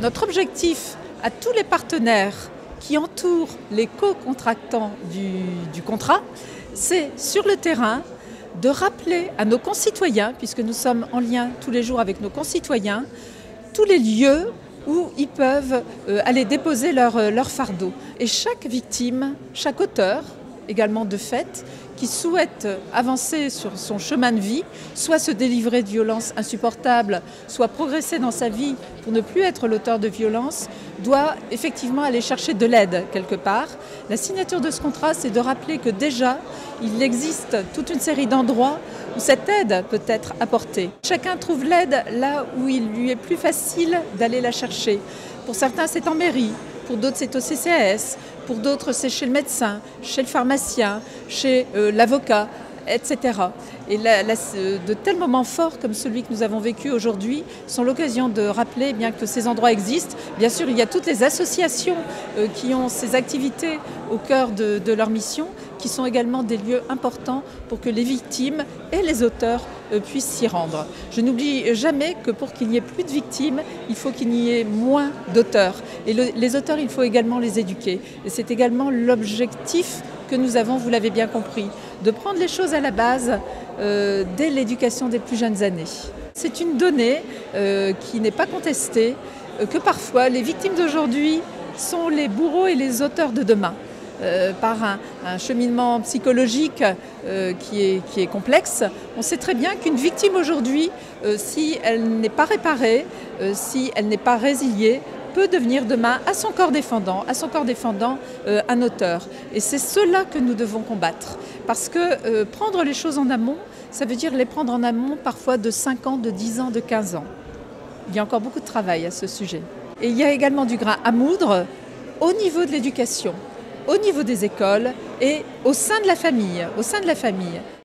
Notre objectif à tous les partenaires qui entourent les co-contractants du contrat, c'est sur le terrain de rappeler à nos concitoyens, puisque nous sommes en lien tous les jours avec nos concitoyens, tous les lieux où ils peuvent aller déposer leur fardeau. Et chaque victime, chaque auteur, également de fait, qui souhaite avancer sur son chemin de vie, soit se délivrer de violences insupportables, soit progresser dans sa vie pour ne plus être l'auteur de violences, doit effectivement aller chercher de l'aide quelque part. La signature de ce contrat, c'est de rappeler que déjà, il existe toute une série d'endroits où cette aide peut être apportée. Chacun trouve l'aide là où il lui est plus facile d'aller la chercher. Pour certains, c'est en mairie. Pour d'autres, c'est au CCAS. Pour d'autres, c'est chez le médecin, chez le pharmacien, chez l'avocat, etc. Et de tels moments forts comme celui que nous avons vécu aujourd'hui sont l'occasion de rappeler bien que ces endroits existent. Bien sûr, il y a toutes les associations qui ont ces activités au cœur de leur mission, qui sont également des lieux importants pour que les victimes et les auteurs puissent s'y rendre. Je n'oublie jamais que pour qu'il n'y ait plus de victimes, il faut qu'il y ait moins d'auteurs. Et les auteurs, il faut également les éduquer. Et c'est également l'objectif que nous avons, vous l'avez bien compris, de prendre les choses à la base dès l'éducation des plus jeunes années. C'est une donnée qui n'est pas contestée, que parfois les victimes d'aujourd'hui sont les bourreaux et les auteurs de demain. Par un cheminement psychologique qui est complexe. On sait très bien qu'une victime aujourd'hui, si elle n'est pas réparée, si elle n'est pas résiliée, peut devenir demain à son corps défendant un auteur. Et c'est cela que nous devons combattre. Parce que prendre les choses en amont, ça veut dire les prendre en amont parfois de 5 ans, de 10 ans, de 15 ans. Il y a encore beaucoup de travail à ce sujet. Et il y a également du grain à moudre au niveau de l'éducation, au niveau des écoles et au sein de la famille.